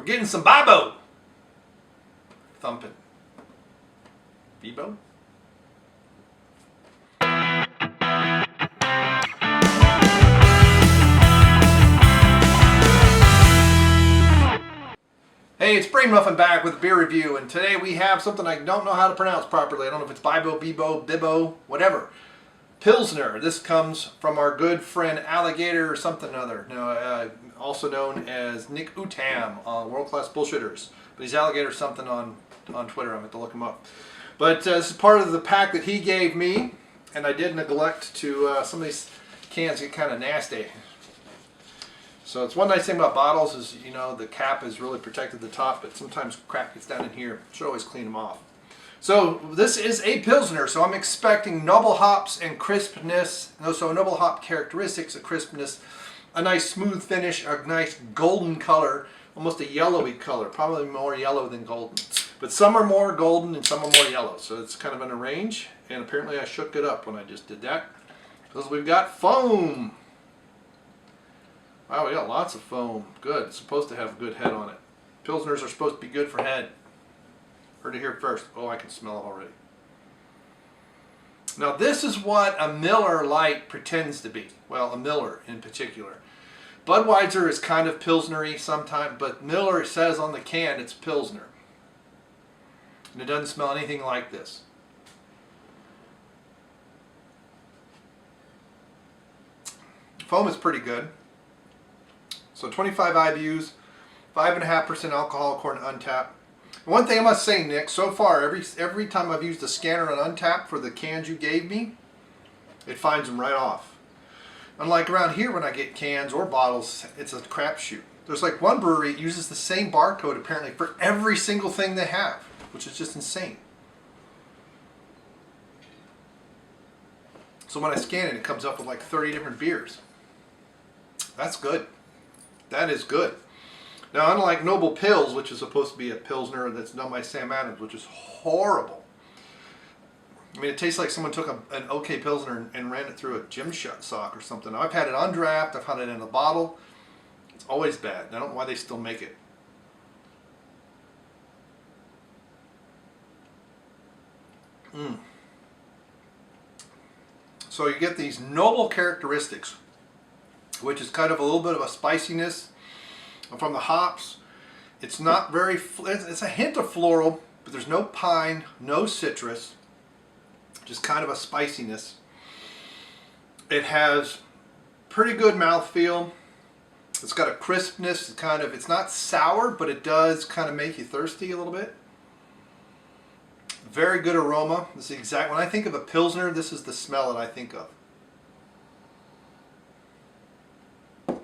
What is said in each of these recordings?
getting some Bibo. Thumping. Bibo? Hey, it's Brainmuffin back with a beer review, and today we have something I don't know how to pronounce properly. I don't know if it's Bibo, Bibo, whatever. Pilsner. This comes from our good friend Alligator or something or other. No, also known as Nick Utam on World Class Bullshitters. But he's Alligator something on Twitter. I'm going to have to look him up. But this is part of the pack that he gave me, and I did neglect to, some of these cans get kind of nasty. So it's one nice thing about bottles is, you know, the cap is really protected the top, but sometimes crap gets down in here. Should always clean them off. So this is a Pilsner, so I'm expecting noble hops and crispness. So noble hop characteristics, a crispness, a nice smooth finish, a nice golden color, almost a yellowy color, probably more yellow than golden. But some are more golden and some are more yellow, so it's kind of in a range. And apparently I shook it up when I just did that. Because we've got foam. Wow, we got lots of foam. Good. It's supposed to have a good head on it. Pilsners are supposed to be good for head. Heard it here first. Oh, I can smell it already. Now this is what a Miller Lite pretends to be. Well, a Miller in particular. Budweiser is kind of Pilsnery sometimes, but Miller says on the can it's Pilsner. And it doesn't smell anything like this. Foam is pretty good. So 25 IBUs, 5.5% alcohol according to Untappd. One thing I must say, Nick, so far every time I've used the scanner on Untappd for the cans you gave me, it finds them right off. Unlike around here when I get cans or bottles, it's a crapshoot. There's like one brewery that uses the same barcode apparently for every single thing they have, which is just insane. So when I scan it, it comes up with like 30 different beers. That's good. That is good. Now, unlike Noble Pils, which is supposed to be a Pilsner that's done by Sam Adams, which is horrible. I mean, it tastes like someone took an OK Pilsner and ran it through a gym sock or something. I've had it on draft. I've had it in a bottle. It's always bad. I don't know why they still make it. So you get these noble characteristics, which is kind of a little bit of a spiciness from the hops. It's not very, it's a hint of floral, but there's no pine, no citrus, just kind of a spiciness. It has pretty good mouthfeel. It's got a crispness, it's not sour, but it does kind of make you thirsty a little bit. Very good aroma. This is exact, when I think of a Pilsner, this is the smell that I think of.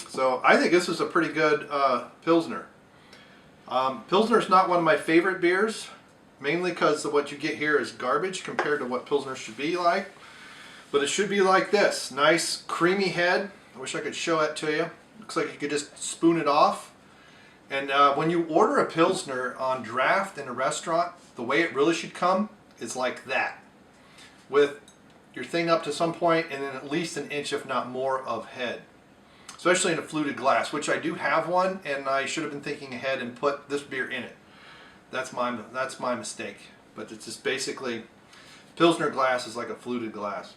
So I think this is a pretty good Pilsner. Pilsner is not one of my favorite beers, mainly because what you get here is garbage compared to what Pilsner should be like. But it should be like this. Nice creamy head. I wish I could show that to you. Looks like you could just spoon it off. And when you order a Pilsner on draft in a restaurant, the way it really should come is like that. With your thing up to some point and then at least an inch, if not more, of head. Especially in a fluted glass, which I do have one, and I should have been thinking ahead and put this beer in it. That's my mistake. But it's just basically, Pilsner glass is like a fluted glass.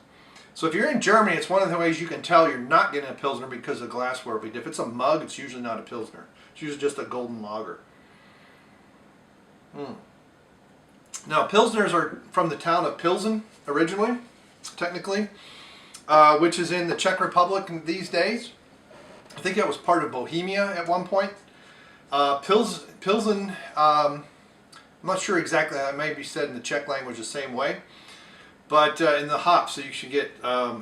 So if you're in Germany, it's one of the ways you can tell you're not getting a Pilsner because of glassware. But if it's a mug, it's usually not a Pilsner. It's usually just a golden lager. Now, Pilsners are from the town of Plzeň originally, technically, which is in the Czech Republic these days. I think that was part of Bohemia at one point. Plzeň, I'm not sure exactly, it may be said in the Czech language the same way. But in the hops, so you should get, I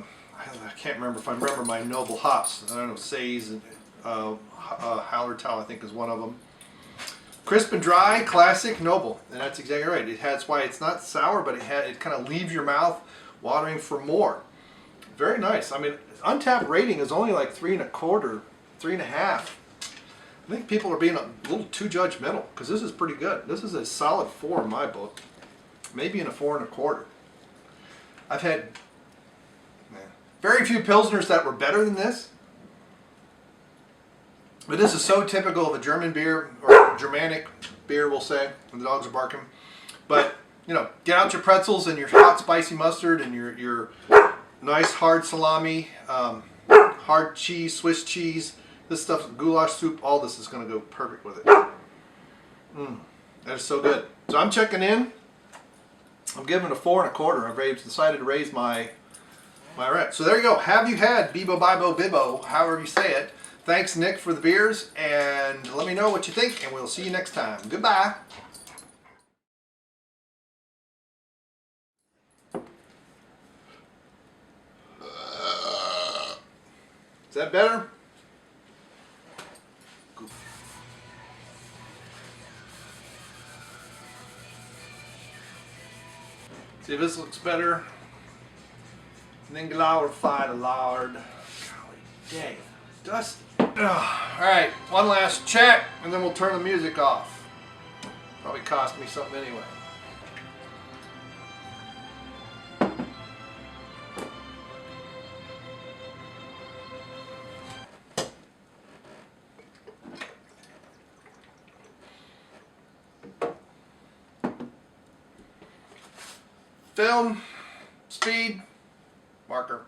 can't remember if I remember my noble hops. I don't know, Says and Hallertau, I think is one of them. Crisp and dry, classic, noble. And that's exactly right. That's why it's not sour, but it kind of leaves your mouth watering for more. Very nice. I mean, Untappd rating is only like 3.25, 3.5. I think people are being a little too judgmental because this is pretty good. This is a solid 4 in my book. Maybe in a 4.25. I've had very few Pilsners that were better than this. But this is so typical of a German beer or more Germanic beer, we'll say, when the dogs are barking. But, you know, get out your pretzels and your hot spicy mustard and your nice hard salami, hard cheese, Swiss cheese. This stuff, goulash soup, all this is going to go perfect with it. That is so good. So I'm checking in. I'm giving it a 4 1/4. I've decided to raise my rent. So there you go. Have you had Bibo, Bibo, Bibo, however you say it? Thanks, Nick, for the beers, and let me know what you think, and we'll see you next time. Goodbye. Is that better? See if this looks better. And then glorify the Lord. Golly dang. Dusty. Alright, one last check, and then we'll turn the music off. Probably cost me something anyway. Film, speed, marker.